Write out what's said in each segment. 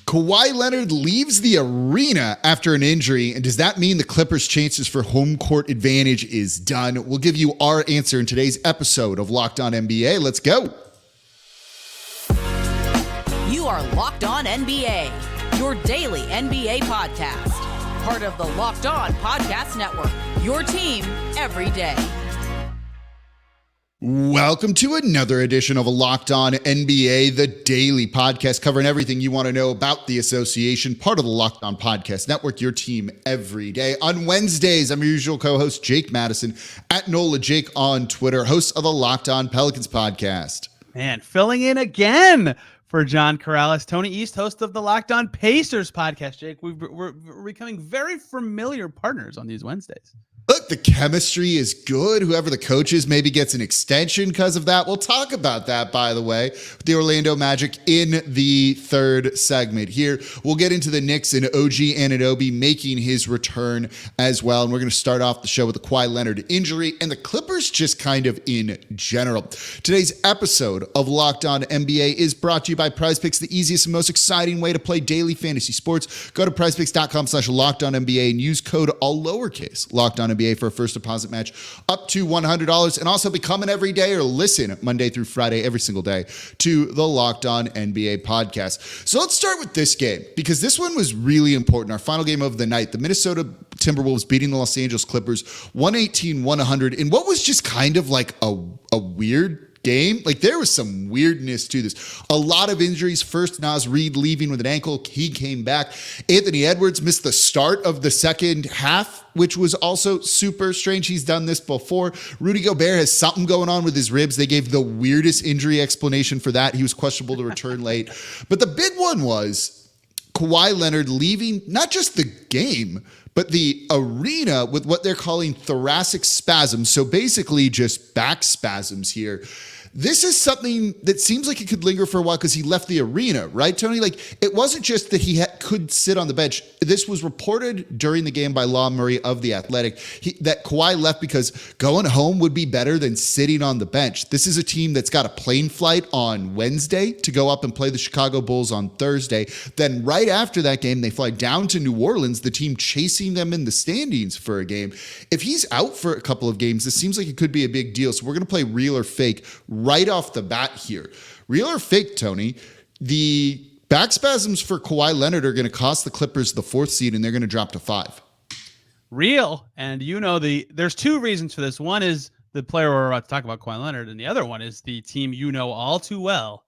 Kawhi Leonard leaves the arena after an injury, and does that mean the Clippers' chances for home court advantage is done? We'll give you our answer in today's episode of Locked On NBA. Let's go. You are Locked On NBA, your daily NBA podcast. Part of the Locked On Podcast Network, your team every day. Welcome to another edition of a Locked On NBA, the daily podcast covering everything you want to know about the association, part of the Locked On Podcast Network, your team every day. On Wednesdays, I'm your usual co-host, Jake Madison, at NOLA Jake on Twitter, host of the Locked On Pelicans podcast. Man, filling in again for John Corrales, Tony East, host of the Locked On Pacers podcast. Jake, we're becoming very familiar partners on these Wednesdays. Look, the chemistry is good. Whoever the coach is maybe gets an extension because of that. We'll talk about that, by the way, with the Orlando Magic in the third segment here. We'll get into the Knicks and OG Anunoby making his return as well. And we're going to start off the show with the Kawhi Leonard injury and the Clippers just kind of in general. Today's episode of Locked On NBA is brought to you by PrizePicks, the easiest and most exciting way to play daily fantasy sports. Go to prizepicks.com/LockedOnNBA and use code all lowercase Locked On NBA for a first deposit match up to $100, and also become an everyday or listen Monday through Friday every single day to the Locked On NBA podcast. So let's start with this game because this one was really important. Our final game of the night, the Minnesota Timberwolves beating the Los Angeles Clippers 118-100 in what was just kind of like a weird game. Like there was some weirdness to this. A lot of injuries. First, Naz Reid leaving with an ankle. He came back. Anthony Edwards missed the start of the second half, which was also super strange. He's done this before. Rudy Gobert has something going on with his ribs. They gave the weirdest injury explanation for that. He was questionable to return late. But the big one was Kawhi Leonard leaving not just the game, but the arena with what they're calling thoracic spasms. So basically just back spasms here. This is something that seems like it could linger for a while because he left the arena, right, Tony? Like, it wasn't just that he could sit on the bench. This was reported during the game by Law Murray of The Athletic that Kawhi left because going home would be better than sitting on the bench. This is a team that's got a plane flight on Wednesday to go up and play the Chicago Bulls on Thursday. Then right after that game, they fly down to New Orleans, the team chasing them in the standings for a game. If he's out for a couple of games, this seems like it could be a big deal. So we're going to play real or fake right off the bat here. Real or fake, Tony? The back spasms for Kawhi Leonard are going to cost the Clippers the 4th seed, and they're going to drop to 5. Real. And there's two reasons for this. One is the player we're about to talk about, Kawhi Leonard, and the other one is the team you know all too well.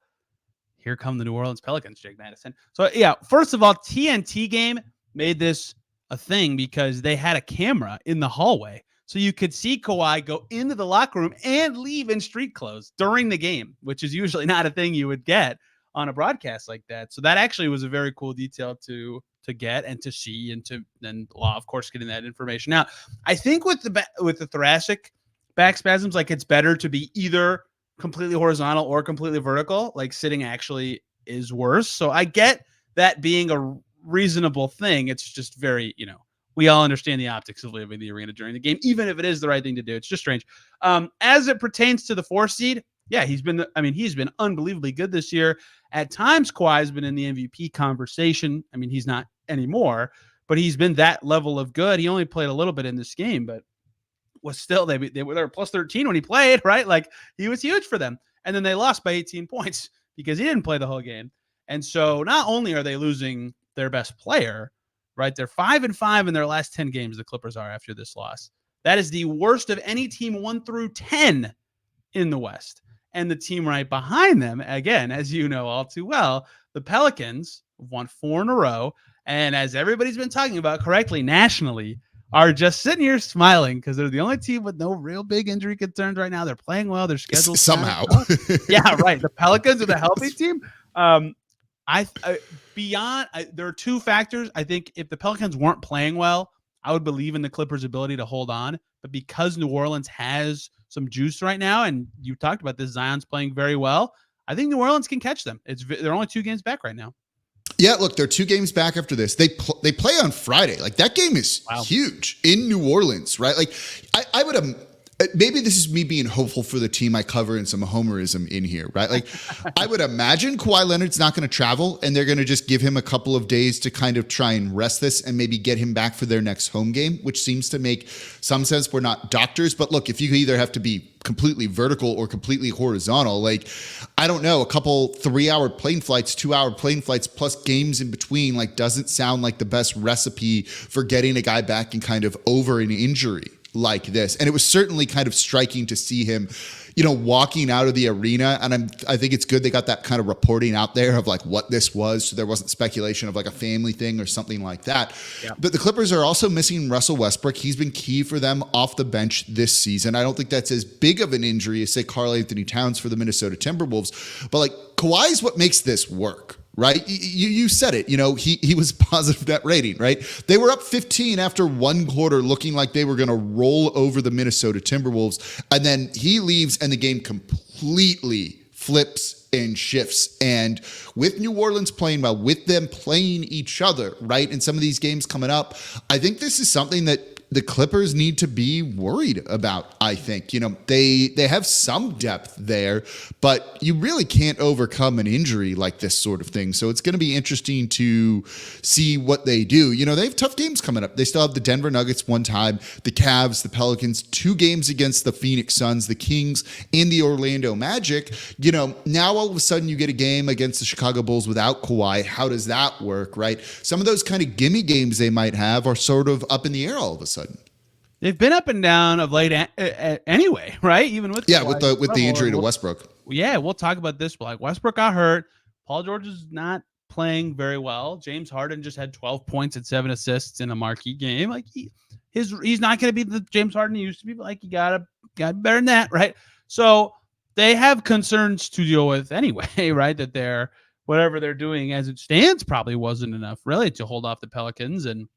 Here come the New Orleans Pelicans, Jake Madison. So yeah, first of all, TNT game made this a thing because they had a camera in the hallway. So you could see Kawhi go into the locker room and leave in street clothes during the game, which is usually not a thing you would get on a broadcast like that. So that actually was a very cool detail to get and to see, and to then, of course, getting that information out. I think with the thoracic back spasms, like it's better to be either completely horizontal or completely vertical. Like sitting actually is worse. So I get that being a reasonable thing. It's just very, we all understand the optics of leaving the arena during the game, even if it is the right thing to do. It's just strange. As it pertains to the 4 seed, yeah, he's been unbelievably good this year. At times, Kawhi has been in the MVP conversation. I mean, he's not anymore, but he's been that level of good. He only played a little bit in this game, but was still, they were plus 13 when he played, right? Like he was huge for them. And then they lost by 18 points because he didn't play the whole game. And so not only are they losing their best player, right? They're 5-5 in their last 10 games. The Clippers are after this loss. That is the worst of any team 1 through 10 in the West. And the team right behind them, again, as you know all too well, the Pelicans won 4 in a row. And as everybody's been talking about correctly nationally, are just sitting here smiling because they're the only team with no real big injury concerns right now. They're playing well. They're scheduled somehow. Yeah, right. The Pelicans are the healthy team. There are two factors. I think if the Pelicans weren't playing well, I would believe in the Clippers' ability to hold on. But because New Orleans has some juice right now, and you talked about this, Zion's playing very well, I think New Orleans can catch them. They're only 2 games back right now. Yeah, look, they're 2 games back after this. They play on Friday. Like that game is huge in New Orleans, right? Like I would maybe this is me being hopeful for the team I cover and some homerism in here, right? Like, I would imagine Kawhi Leonard's not going to travel, and they're going to just give him a couple of days to kind of try and rest this and maybe get him back for their next home game, which seems to make some sense. We're not doctors, but look, if you either have to be completely vertical or completely horizontal, like, I don't know, a couple 3-hour plane flights, 2-hour plane flights plus games in between, like, doesn't sound like the best recipe for getting a guy back and kind of over an injury like this. And it was certainly kind of striking to see him, walking out of the arena. And I think it's good they got that kind of reporting out there of like what this was, so there wasn't speculation of like a family thing or something like that. Yeah. But the Clippers are also missing Russell Westbrook. He's been key for them off the bench this season. I don't think that's as big of an injury as, say, Karl Anthony Towns for the Minnesota Timberwolves. But like, Kawhi is what makes this work. Right? You said it, he was positive net rating, right? They were up 15 after one quarter, looking like they were going to roll over the Minnesota Timberwolves. And then he leaves and the game completely flips and shifts. And with New Orleans playing well, with them playing each other, right, in some of these games coming up, I think this is something that the Clippers need to be worried about. I think, they have some depth there, but you really can't overcome an injury like this sort of thing. So it's going to be interesting to see what they do. They have tough games coming up. They still have the Denver Nuggets one time, the Cavs, the Pelicans, 2 games against the Phoenix Suns, the Kings, and the Orlando Magic. Now all of a sudden you get a game against the Chicago Bulls without Kawhi. How does that work, right? Some of those kind of gimme games they might have are sort of up in the air all of a sudden. They've been up and down of late anyway, right? Even with with the injury to Westbrook. Yeah, we'll talk about this. Like, Westbrook got hurt. Paul George is not playing very well. James Harden just had 12 points and 7 assists in a marquee game. Like, he's not going to be the James Harden he used to be. But like, you got better than that, right? So they have concerns to deal with anyway, right? That whatever they're doing as it stands probably wasn't enough really to hold off the Pelicans. And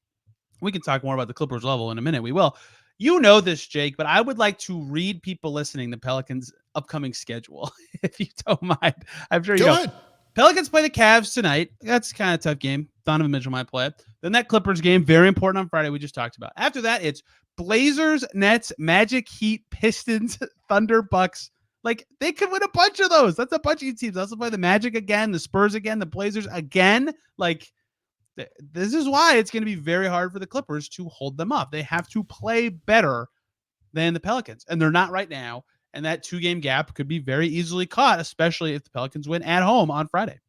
we can talk more about the Clippers level in a minute. We will. This, Jake, but I would like to read people listening the Pelicans' upcoming schedule, if you don't mind. I'm sure you know. Ahead. Pelicans play the Cavs tonight. That's kind of a tough game. Donovan Mitchell might play it. Then that Clippers game, very important on Friday, we just talked about. After that, it's Blazers, Nets, Magic, Heat, Pistons, Thunder, Bucks. Like, they could win a bunch of those. That's a bunch of teams. They also play the Magic again, the Spurs again, the Blazers again. Like, this is why it's going to be very hard for the Clippers to hold them up. They have to play better than the Pelicans, and they're not right now. And that 2-game gap could be very easily caught, especially if the Pelicans win at home on Friday.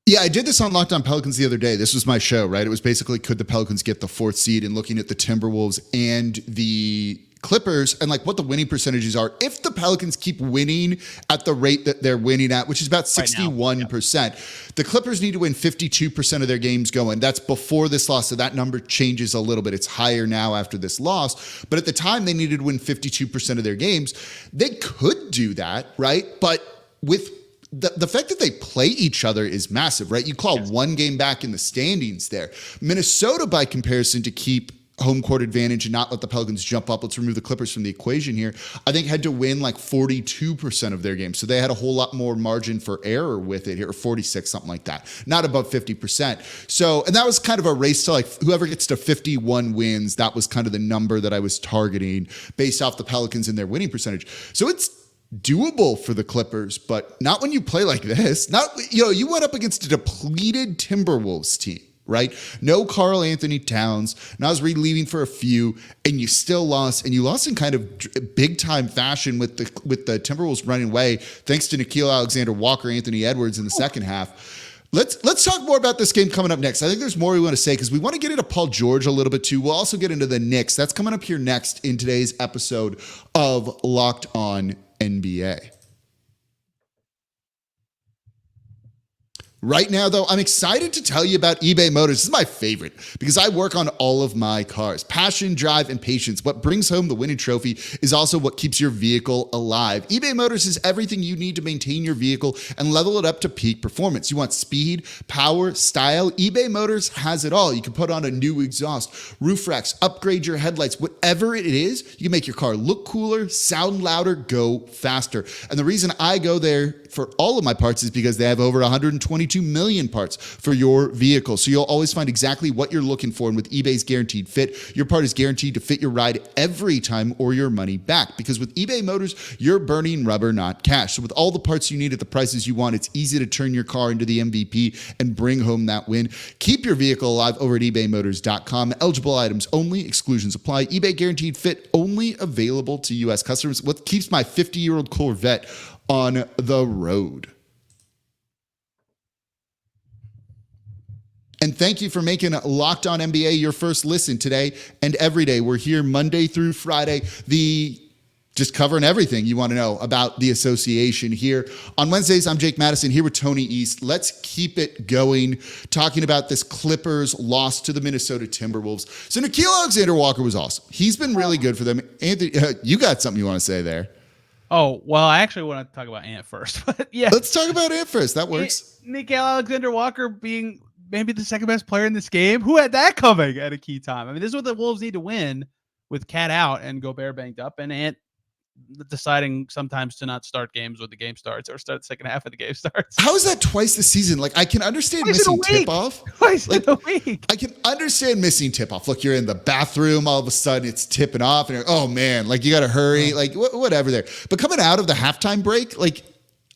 Yeah, I did this on Locked On Pelicans the other day. This was my show, right? It was basically, could the Pelicans get the 4th seed, and looking at the Timberwolves and the Clippers and like what the winning percentages are if the Pelicans keep winning at the rate that they're winning at, which is about 61%. Right. The Clippers need to win 52% of their games going. That's before this loss, so that number changes a little bit. It's higher now after this loss, but at the time they needed to win 52% of their games. They could do that, right? But with the fact that they play each other is massive, right? You claw one game back in the standings there. Minnesota, by comparison, to keep home court advantage and not let the Pelicans jump up. Let's remove the Clippers from the equation here. I think had to win like 42% of their games. So they had a whole lot more margin for error with it here, or 46, something like that. Not above 50%. So, and that was kind of a race to like whoever gets to 51 wins. That was kind of the number that I was targeting based off the Pelicans and their winning percentage. So it's doable for the Clippers, but not when you play like this. Not, you went up against a depleted Timberwolves team. Right? No Karl Anthony Towns. Naz Reid leaving for a few, and you still lost, and you lost in kind of big time fashion with the Timberwolves running away, thanks to Nickeil Alexander-Walker, Anthony Edwards in the second half. Let's talk more about this game coming up next. I think there's more we want to say because we want to get into Paul George a little bit too. We'll also get into the Knicks. That's coming up here next in today's episode of Locked On NBA. Right now, though, I'm excited to tell you about eBay Motors. This is my favorite because I work on all of my cars. Passion, drive, and patience. What brings home the winning trophy is also what keeps your vehicle alive. eBay Motors is everything you need to maintain your vehicle and level it up to peak performance. You want speed, power, style? eBay Motors has it all. You can put on a new exhaust, roof racks, upgrade your headlights, whatever it is, you can make your car look cooler, sound louder, go faster. And the reason I go there for all of my parts is because they have over 122 1.2 million parts for your vehicle. So you'll always find exactly what you're looking for. And with eBay's Guaranteed Fit, your part is guaranteed to fit your ride every time or your money back. Because with eBay Motors, you're burning rubber, not cash. So with all the parts you need at the prices you want, it's easy to turn your car into the MVP and bring home that win. Keep your vehicle alive over at ebaymotors.com. Eligible items only. Exclusions apply. eBay Guaranteed Fit only available to U.S. customers. What keeps my 50-year-old Corvette on the road? And thank you for making Locked On NBA your first listen today and every day. We're here Monday through Friday, just covering everything you want to know about the association here. On Wednesdays, I'm Jake Madison here with Tony East. Let's keep it going, talking about this Clippers loss to the Minnesota Timberwolves. So Nickeil Alexander-Walker was awesome. He's been really good for them. Anthony, you got something you want to say there? Oh, well, I actually want to talk about Ant first, but yeah. Let's talk about Ant first. That works. Nickeil Alexander-Walker being maybe the second best player in this game. Who had that coming at a key time? I mean, this is what the Wolves need to win with Cat out and Gobert banked up, and Ant deciding sometimes to not start games when the game starts or start the second half of the game starts. How is that twice this season? Like, I can understand missing tip-off. Twice in a week. I can understand missing tip-off. Look, you're in the bathroom, all of a sudden it's tipping off, and you're, oh man, like you got to hurry, like whatever there. But coming out of the halftime break, like,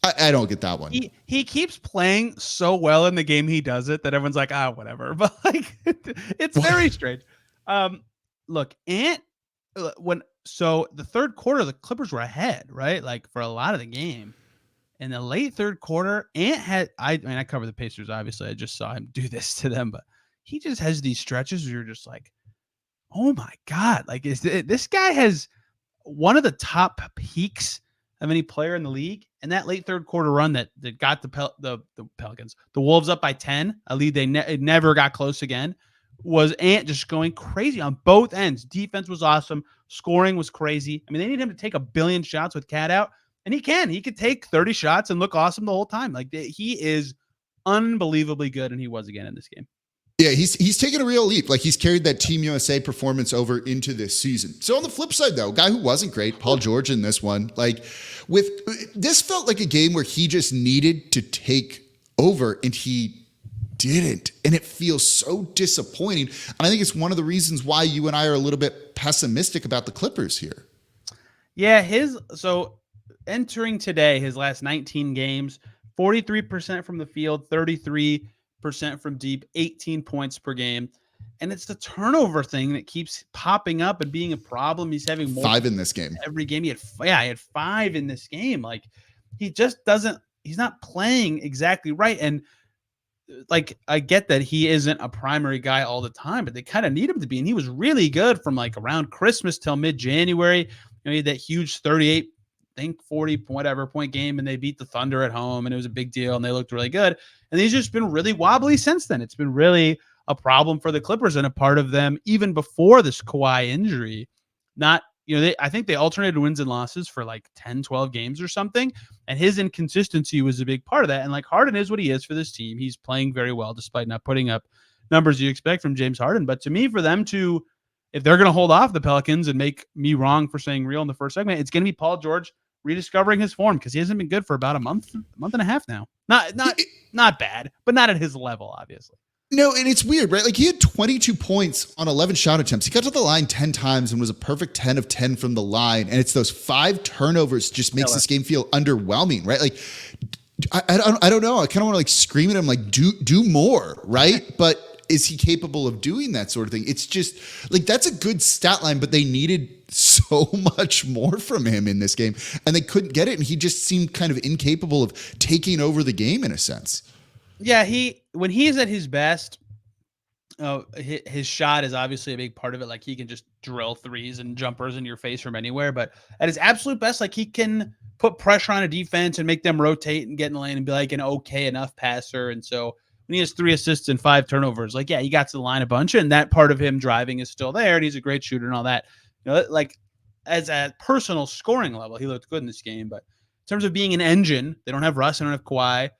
I don't get that one. He keeps playing so well in the game he does it that everyone's like, whatever. But like, it's very strange. Look, Ant, so the third quarter, the Clippers were ahead, right? Like for a lot of the game. In the late third quarter, Ant I cover the Pacers, obviously. I just saw him do this to them, but he just has these stretches where you're just like, oh my God. Like this guy has one of the top peaks of any player in the league. And that late third quarter run that got the Pelicans, the Wolves up by 10, a lead it never got close again, was Ant just going crazy on both ends. Defense was awesome. Scoring was crazy. I mean, they need him to take 1 billion shots with Cat out, and he can. He could take 30 shots and look awesome the whole time. Like he is unbelievably good, and he was again in this game. Yeah, he's taken a real leap. Like he's carried that Team USA performance over into this season. So on the flip side, though, guy who wasn't great, Paul George in this one. Like this felt like a game where he just needed to take over, and he didn't. And it feels so disappointing. And I think it's one of the reasons why you and I are a little bit pessimistic about the Clippers here. Yeah, so entering today, his last 19 games, 43% from the field, 33% from deep, 18 points per game. And it's the turnover thing that keeps popping up and being a problem. He's having more 5 in this game. Every game he had 5 in this game. Like he just he's not playing exactly right. And like, I get that he isn't a primary guy all the time, but they kind of need him to be. And he was really good from like around Christmas till mid-January. He had that huge 38, I think 40 point game, and they beat the Thunder at home, and it was a big deal, and they looked really good. And he's just been really wobbly since then. It's been really a problem for the Clippers and a part of them even before this Kawhi injury. I think they alternated wins and losses for like 10, 12 games or something. And his inconsistency was a big part of that. And like Harden is what he is for this team. He's playing very well despite not putting up numbers you expect from James Harden. But to me, for them to, if they're going to hold off the Pelicans and make me wrong for saying real in the first segment, it's going to be Paul George rediscovering his form because he hasn't been good for about a month and a half now. Not bad, but not at his level, obviously. No, and it's weird, right? Like he had 22 points on 11 shot attempts. He got to the line 10 times and was a perfect 10 of 10 from the line. And it's those 5 turnovers just makes this game feel underwhelming, right? Like, I don't know. I kind of want to like scream at him, like do more, right? But is he capable of doing that sort of thing? It's just like, that's a good stat line, but they needed so much more from him in this game and they couldn't get it. And he just seemed kind of incapable of taking over the game in a sense. Yeah, when he is at his best, his shot is obviously a big part of it. Like he can just drill threes and jumpers in your face from anywhere. But at his absolute best, like he can put pressure on a defense and make them rotate and get in the lane and be like an okay enough passer. And so when he has 3 assists and 5 turnovers, like, yeah, he got to the line a bunch, and that part of him driving is still there. And he's a great shooter and all that. Like as a personal scoring level, he looked good in this game. But in terms of being an engine, they don't have Russ, they don't have Kawhi.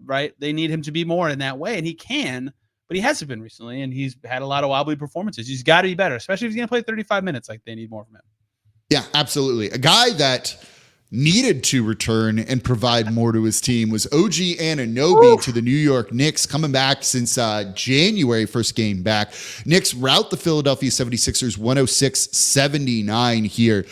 Right, they need him to be more in that way, and he can, but he hasn't been recently, and he's had a lot of wobbly performances. He's got to be better, especially if he's going to play 35 minutes. Like they need more from him. Yeah, absolutely. A guy that needed to return and provide more to his team was OG Anunoby to the New York Knicks, coming back since January, first game back. Knicks rout the Philadelphia 76ers 106-79 here.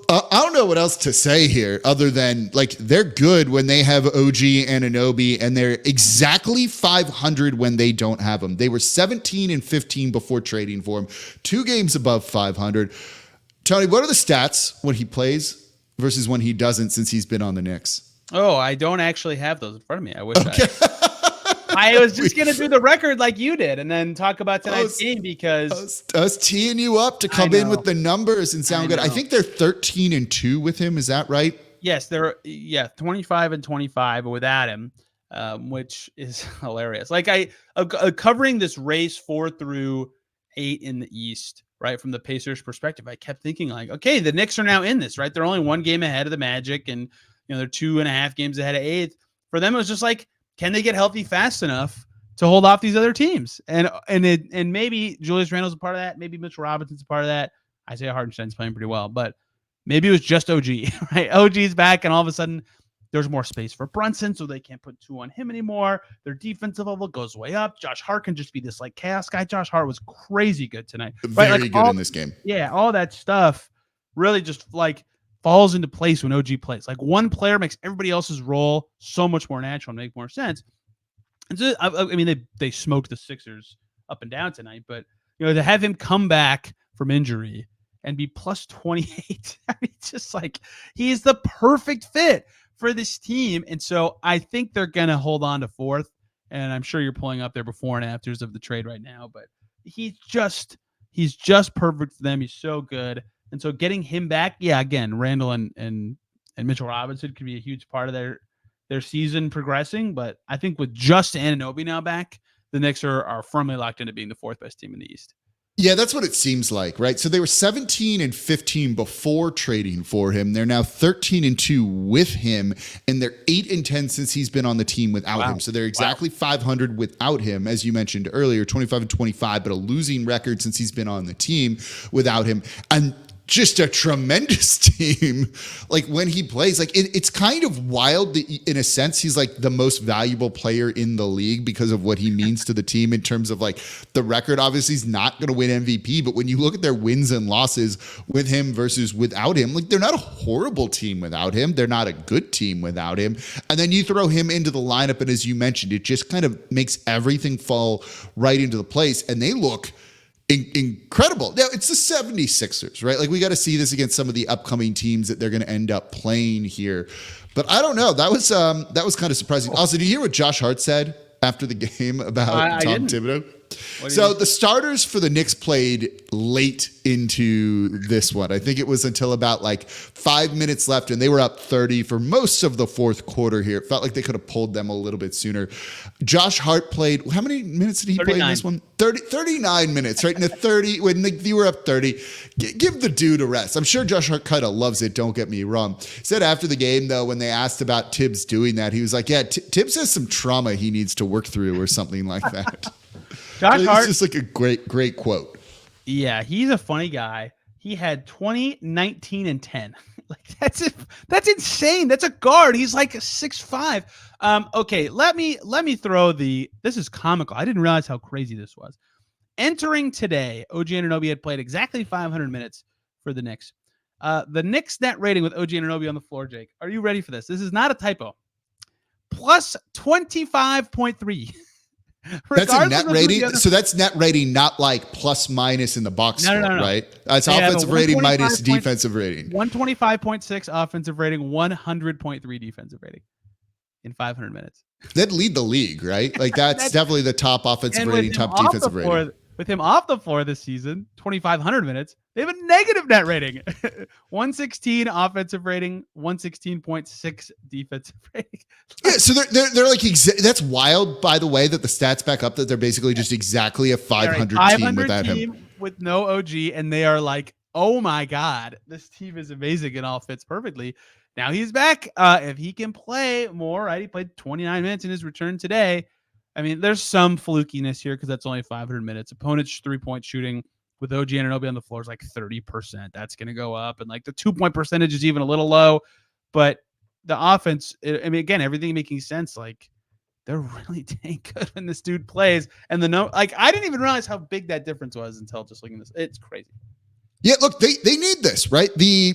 I don't know what else to say here other than, like, they're good when they have OG Anunoby, and they're exactly 500 when they don't have him. They were 17-15 before trading for him, 2 games above 500. Tony, what are the stats when he plays versus when he doesn't since he's been on the Knicks? Oh, I don't actually have those in front of me. I wish I was just going to do the record like you did and then talk about tonight's game because I was teeing you up to come in with the numbers and sound good. I think they're 13-2 with him. Is that right? Yes, they're 25-25 without him, which is hilarious. Like covering this race 4 through 8 in the East, right? From the Pacers perspective, I kept thinking like, okay, the Knicks are now in this, right? They're only 1 game ahead of the Magic, and they're 2.5 games ahead of 8th. For them, it was just like, can they get healthy fast enough to hold off these other teams? And maybe Julius Randle's a part of that. Maybe Mitchell Robinson's a part of that. Isaiah Hartenstein's playing pretty well, but maybe it was just OG, right? OG's back, and all of a sudden there's more space for Brunson, so they can't put 2 on him anymore. Their defensive level goes way up. Josh Hart can just be this like chaos guy. Josh Hart was crazy good tonight. Very like, good in this game. Yeah, all that stuff really just like falls into place when OG plays. Like one player makes everybody else's role so much more natural and make more sense. And so, I mean, they smoked the Sixers up and down tonight, but to have him come back from injury and be plus 28, I mean, just like he's the perfect fit for this team. And so I think they're going to hold on to 4th. And I'm sure you're pulling up their before and afters of the trade right now, but he's just perfect for them. He's so good. And so getting him back, again, Randle and Mitchell Robinson could be a huge part of their season progressing. But I think with just Anunoby now back, the Knicks are firmly locked into being the 4th best team in the East. Yeah, that's what it seems like, right? So they were 17-15 before trading for him. They're now 13-2 with him, and they're 8-10 since he's been on the team without him. So they're exactly 500 without him, as you mentioned earlier, 25-25, but a losing record since he's been on the team without him. And just a tremendous team. Like when he plays, like it's kind of wild that in a sense, he's like the most valuable player in the league because of what he means to the team in terms of like the record. Obviously he's not going to win MVP, but when you look at their wins and losses with him versus without him, like they're not a horrible team without him. They're not a good team without him. And then you throw him into the lineup, and as you mentioned, it just kind of makes everything fall right into the place, and they look incredible. Now, it's the 76ers, right? Like we got to see this against some of the upcoming teams that they're going to end up playing here. But I don't know. That was kind of surprising. Also, did you hear what Josh Hart said after the game about Tom Thibodeau? So the starters for the Knicks played late into this one. I think it was until about like 5 minutes left, and they were up 30 for most of the 4th quarter here. It felt like they could have pulled them a little bit sooner. Josh Hart played, how many minutes did he play in this one? 39 minutes, right? In the 30, when they were up 30, give the dude a rest. I'm sure Josh Hart kind of loves it, don't get me wrong. He said after the game, though, when they asked about Tibbs doing that, he was like, yeah, Tibbs has some trauma he needs to work through or something like that. Josh Hart, it's just like a great quote. Yeah, he's a funny guy. He had 20, 19, and 10. Like that's insane. That's a guard. He's like 6'5". Okay, let me throw this is comical. I didn't realize how crazy this was. Entering today, OG Anunoby had played exactly 500 minutes for the Knicks. The Knicks net rating with OG Anunoby on the floor, Jake. Are you ready for this? This is not a typo. Plus 25.3. That's a net rating. So that's net rating, not like plus minus in the box score, right? It's offensive rating minus defensive rating. 125.6 offensive rating, 100.3 defensive rating in 500 minutes. They'd lead the league, right? Like that's definitely the top offensive rating, top defensive rating. With him off the floor this season, 2,500 minutes, they have a negative net rating. 116 offensive rating, 116.6 defensive rating. Yeah, so they're like that's wild. By the way, that the stats back up that they're basically just exactly a 500 team without him, with no OG, and they are like, oh my god, this team is amazing and all fits perfectly. Now he's back. If he can play more, right? He played 29 minutes in his return today. I mean, there's some flukiness here because that's only 500 minutes. Opponents' 3-point shooting with OG Anunoby on the floor is like 30%. That's going to go up. And like the 2-point percentage is even a little low. But the offense, I mean, again, everything making sense. Like, they're really dang good when this dude plays. And I didn't even realize how big that difference was until just looking at this. It's crazy. Yeah, look, they need this, right? They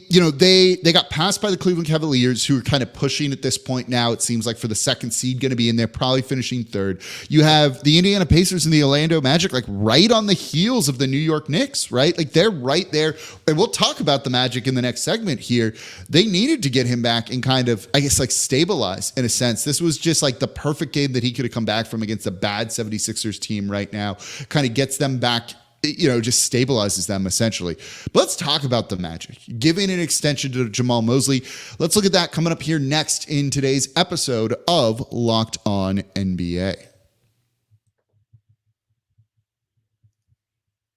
got passed by the Cleveland Cavaliers, who are kind of pushing at this point now. It seems like for the second seed, going to be in there, probably finishing third. You have the Indiana Pacers and the Orlando Magic, like right on the heels of the New York Knicks, right? Like they're right there. And we'll talk about the Magic in the next segment here. They needed to get him back and kind of, I guess, like stabilize in a sense. This was just like the perfect game that he could have come back from against a bad 76ers team right now. Kind of gets them back, just stabilizes them essentially. But let's talk about the Magic giving an extension to Jamahl Mosley. Let's look at that coming up here next in today's episode of Locked On NBA.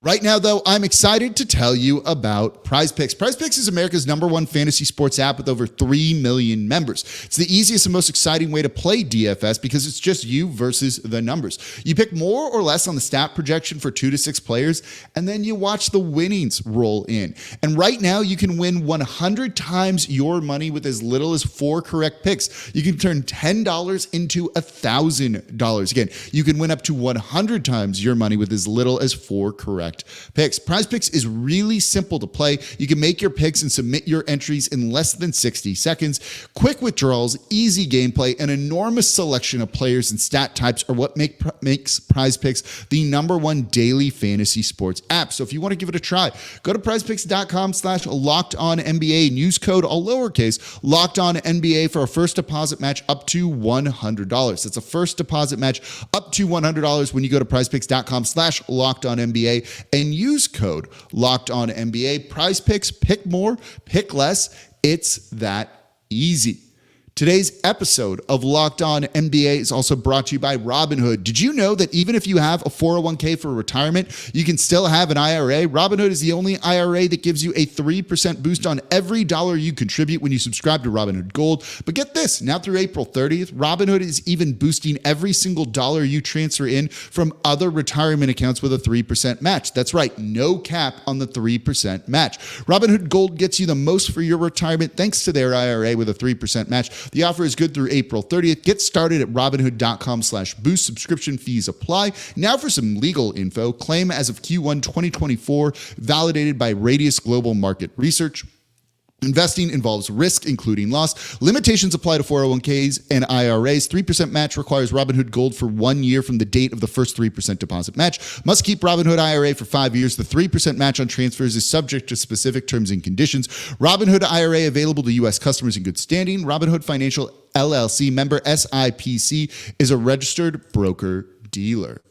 Right now, though, I'm excited to tell you about Prize Picks. Prize Picks is America's #1 fantasy sports app with over 3 million members. It's the easiest and most exciting way to play DFS because it's just you versus the numbers. You pick more or less on the stat projection for 2 to 6 players, and then you watch the winnings roll in. And right now, you can win 100 times your money with as little as 4 correct picks. You can turn $10 into $1,000. Again, you can win up to 100 times your money with as little as 4 correct picks. Prize Picks is really simple to play. You can make your picks and submit your entries in less than 60 seconds. Quick withdrawals, easy gameplay, an enormous selection of players and stat types are what makes Prize Picks the #1 daily fantasy sports app. So if you want to give it a try, go to prizepicks.com/LockedOnNBA and use code all lowercase LockedOnNBA for a first deposit match up to $100. That's a first deposit match up to $100 when you go to prizepicks.com/LockedOnNBA and use code LockedOnNBA. Prize Picks, pick more, pick less. It's that easy. Today's episode of Locked On NBA is also brought to you by Robinhood. Did you know that even if you have a 401k for retirement, you can still have an IRA? Robinhood is the only IRA that gives you a 3% boost on every dollar you contribute when you subscribe to Robinhood Gold. But get this, now through April 30th, Robinhood is even boosting every single dollar you transfer in from other retirement accounts with a 3% match. That's right, no cap on the 3% match. Robinhood Gold gets you the most for your retirement thanks to their IRA with a 3% match. The offer is good through April 30th. Get started at Robinhood.com/boost. Subscription fees apply. Now for some legal info. Claim as of Q1 2024, validated by Radius Global Market Research. Investing involves risk, including loss. Limitations apply to 401ks and IRAs. 3% match requires Robinhood Gold for 1 year from the date of the first 3% deposit match. Must keep Robinhood IRA for 5 years. The 3% match on transfers is subject to specific terms and conditions. Robinhood IRA available to U.S. customers in good standing. Robinhood Financial LLC, member SIPC, is a registered broker-dealer.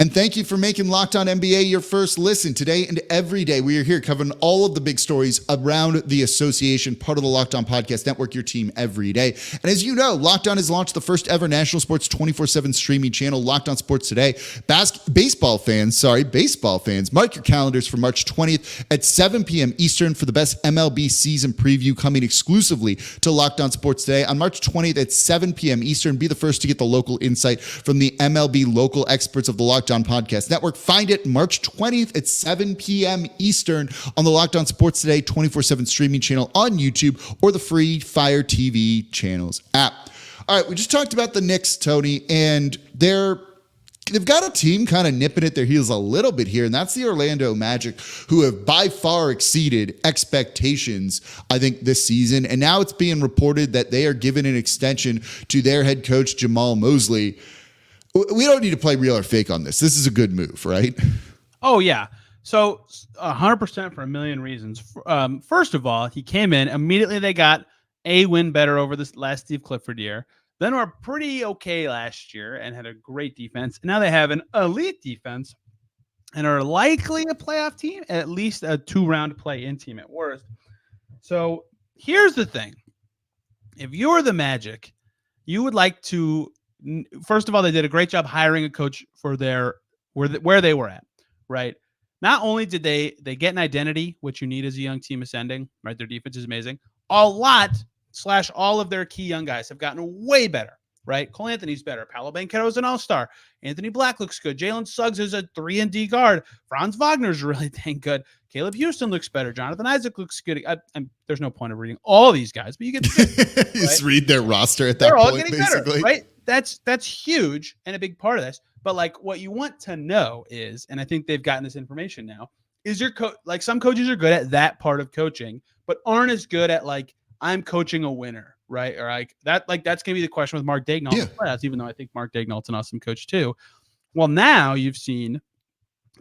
And thank you for making Locked On NBA your first listen. Today and every day, we are here covering all of the big stories around the association, part of the Locked On Podcast Network, your team every day. And as you know, Locked On has launched the first ever national sports 24/7 streaming channel, Locked On Sports Today. Baseball fans, mark your calendars for March 20th at 7 p.m. Eastern for the best MLB season preview coming exclusively to Locked On Sports Today. On March 20th at 7 p.m. Eastern, be the first to get the local insight from the MLB local experts of the Locked On Podcast Network. Find it March 20th at 7 p.m. Eastern on the Locked On Sports Today 24/7 streaming channel on YouTube or the free Fire TV channels app. All right, we just talked about the Knicks, Tony, and they've got a team kind of nipping at their heels a little bit here, and that's the Orlando Magic, who have by far exceeded expectations, I think, this season. And now it's being reported that they are giving an extension to their head coach, Jamahl Mosley. We don't need to play real or fake on this. This is a good move, right? Oh, yeah. So 100% for a million reasons. First of all, he came in. Immediately they got a win better over this last Steve Clifford year. Then were pretty okay last year and had a great defense. Now they have an elite defense and are likely a playoff team, at least a 2-round play-in team at worst. So here's the thing. If you're the Magic, you would like to... First of all, they did a great job hiring a coach for where they were at, right? Not only did they get an identity, which you need as a young team ascending, right? Their defense is amazing. All of their key young guys have gotten way better, right? Cole Anthony's better. Paolo Banchero's an all-star. Anthony Black looks good. Jalen Suggs is a 3-and-D guard. Franz Wagner's really dang good. Caleb Houston looks better. Jonathan Isaac looks good. There's no point of reading all these guys, but you get the just read their roster at that They're all point, getting basically. better, right? That's huge and a big part of this. But like what you want to know is, and I think they've gotten this information now, is your coach, like some coaches are good at that part of coaching, but aren't as good at like, I'm coaching a winner, right? Or like that's going to be the question with Mark Daigneault in the playoffs, even though I think Mark Daigneault's an awesome coach too. Well, now you've seen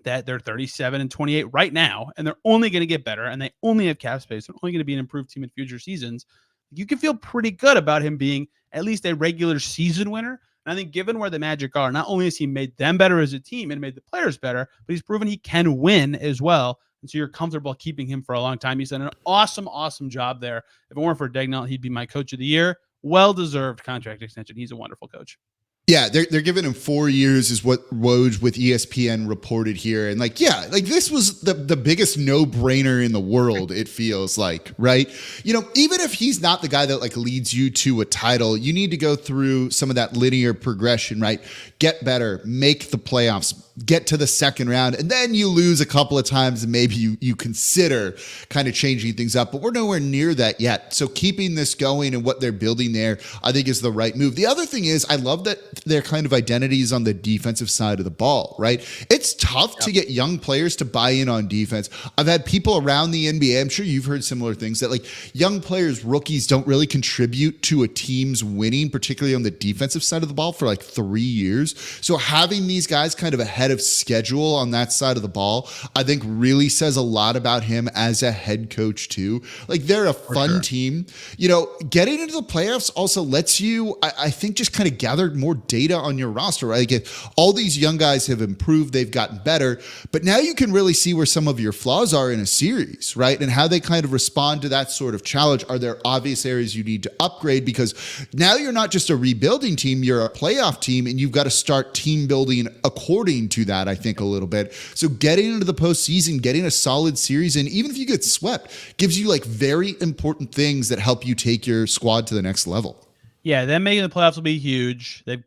that they're 37-28 right now, and they're only going to get better, and they only have cap space. They're only going to be an improved team in future seasons. You can feel pretty good about him being at least a regular season winner. And I think given where the Magic are, not only has he made them better as a team and made the players better, but he's proven he can win as well. And so you're comfortable keeping him for a long time. He's done an awesome job there. If it weren't for Daigneault, he'd be my coach of the year. Well-deserved contract extension. He's a wonderful coach. Yeah, they're giving him 4 years is what Woj with ESPN reported here. And this was the biggest no-brainer in the world, it feels like, right? Even if he's not the guy that like leads you to a title, you need to go through some of that linear progression, right? Get better, make the playoffs, get to the second round, and then you lose a couple of times and maybe you consider kind of changing things up, but we're nowhere near that yet. So keeping this going and what they're building there, I think is the right move. The other thing is I love that their kind of identities on the defensive side of the ball, right? It's tough to get young players to buy in on defense. I've had people around the NBA, I'm sure you've heard similar things, that like young players, rookies don't really contribute to a team's winning, particularly on the defensive side of the ball for like 3 years. So having these guys kind of ahead of schedule on that side of the ball, I think really says a lot about him as a head coach too. Like they're a fun team. Getting into the playoffs also lets you, I think, just kind of gather more data on your roster, right? Like all these young guys have improved, they've gotten better, but now you can really see where some of your flaws are in a series, right? And how they kind of respond to that sort of challenge. Are there obvious areas you need to upgrade? Because now you're not just a rebuilding team, you're a playoff team, and you've got to start team building according to that, I think, a little bit. So getting into the postseason, getting a solid series, and even if you get swept, gives you like very important things that help you take your squad to the next level. Yeah, them making the playoffs will be huge. They're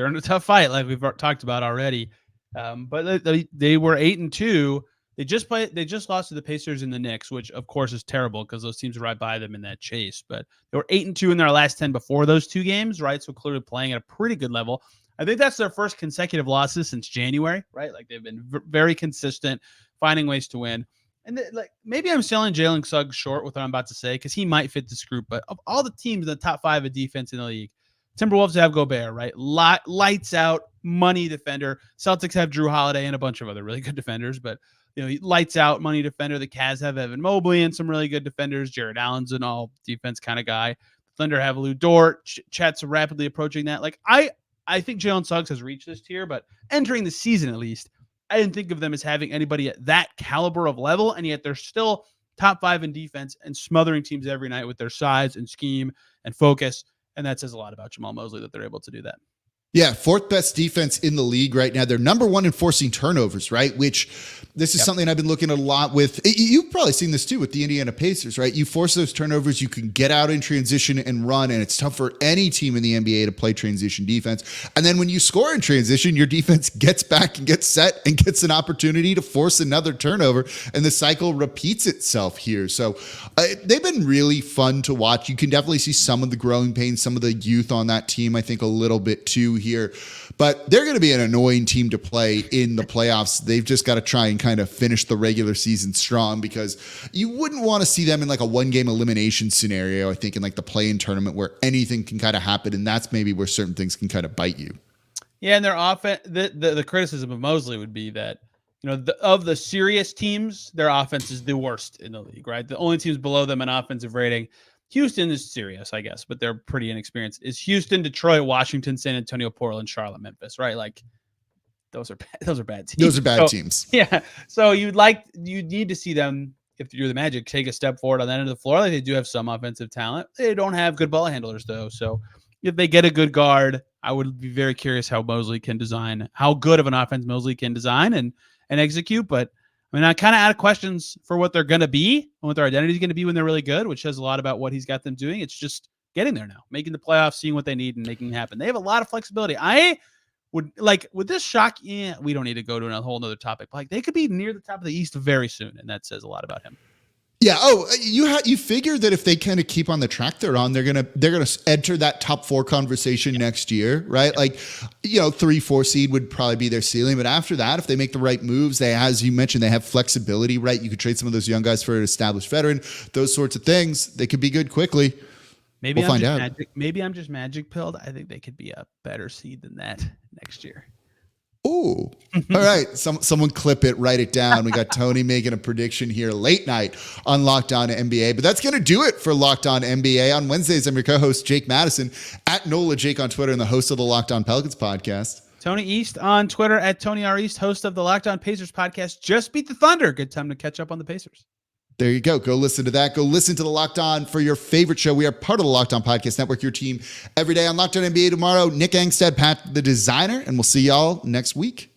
in a tough fight, like we've talked about already. But they were 8-2. They just lost to the Pacers and the Knicks, which of course is terrible because those teams are right by them in that chase. But they were 8-2 in their last 10 before those two games, right? So clearly playing at a pretty good level. I think that's their first consecutive losses since January, right? Like they've been very consistent, finding ways to win. And maybe I'm selling Jalen Suggs short with what I'm about to say because he might fit this group. But of all the teams in the top 5 of defense in the league, Timberwolves have Gobert, right? Lights out, money defender. Celtics have Drew Holiday and a bunch of other really good defenders, but lights out, money defender. The Cavs have Evan Mobley and some really good defenders. Jared Allen's an all defense kind of guy. The Thunder have Lou Dort. Chet's rapidly approaching that. Like I think Jalen Suggs has reached this tier, but entering the season at least, I didn't think of them as having anybody at that caliber of level, and yet they're still top 5 in defense and smothering teams every night with their size and scheme and focus. And that says a lot about Jamahl Mosley that they're able to do that. Yeah, 4th best defense in the league right now. They're number 1 in forcing turnovers, right? Which this is something I've been looking at a lot with. You've probably seen this too with the Indiana Pacers, right? You force those turnovers, you can get out in transition and run, and it's tough for any team in the NBA to play transition defense. And then when you score in transition, your defense gets back and gets set and gets an opportunity to force another turnover, and the cycle repeats itself here. So they've been really fun to watch. You can definitely see some of the growing pains, some of the youth on that team, I think a little bit too here, but they're going to be an annoying team to play in the playoffs. They've just got to try and kind of finish the regular season strong because you wouldn't want to see them in like a 1-game elimination scenario, I think, in like the play-in tournament where anything can kind of happen, and that's maybe where certain things can kind of bite you. Yeah, and their offense, the criticism of Mosley would be that, of the serious teams, their offense is the worst in the league, right? The only teams below them in offensive rating, Houston is serious, I guess, but they're pretty inexperienced. Is Houston, Detroit, Washington, San Antonio, Portland, Charlotte, Memphis, right? Like those are bad teams. Those are bad teams. Yeah. So you need to see them, if you're the Magic, take a step forward on that end of the floor. Like they do have some offensive talent. They don't have good ball handlers though. So if they get a good guard, I would be very curious how Mosley can design, how good of an offense Mosley can design and execute. But I mean, I kind of out of questions for what they're going to be and what their identity is going to be when they're really good, which says a lot about what he's got them doing. It's just getting there now, making the playoffs, seeing what they need and making it happen. They have a lot of flexibility. Would this shock? Yeah, we don't need to go to a whole nother topic. But like they could be near the top of the East very soon, and that says a lot about him. Yeah. Oh, you figure that if they kind of keep on the track they're on, they're gonna enter that top 4 conversation next year, right? Like, 3-4 seed would probably be their ceiling, but after that, if they make the right moves, as you mentioned, they have flexibility, right? You could trade some of those young guys for an established veteran, those sorts of things. They could be good quickly. Maybe we'll find out. Maybe I'm just magic pilled. I think they could be a better seed than that next year. Ooh. All right. Someone clip it, write it down. We got Tony making a prediction here late night on Locked On NBA. But that's going to do it for Locked On NBA. On Wednesdays, I'm your co-host, Jake Madison, at NOLA Jake on Twitter, and the host of the Locked On Pelicans podcast. Tony East on Twitter, at Tony R. East, host of the Locked On Pacers podcast. Just beat the Thunder. Good time to catch up on the Pacers. There you go. Go listen to that. Go listen to the Locked On for your favorite show. We are part of the Locked On Podcast Network, your team every day on Locked On NBA tomorrow. Nick Angstead, Pat the Designer, and we'll see y'all next week.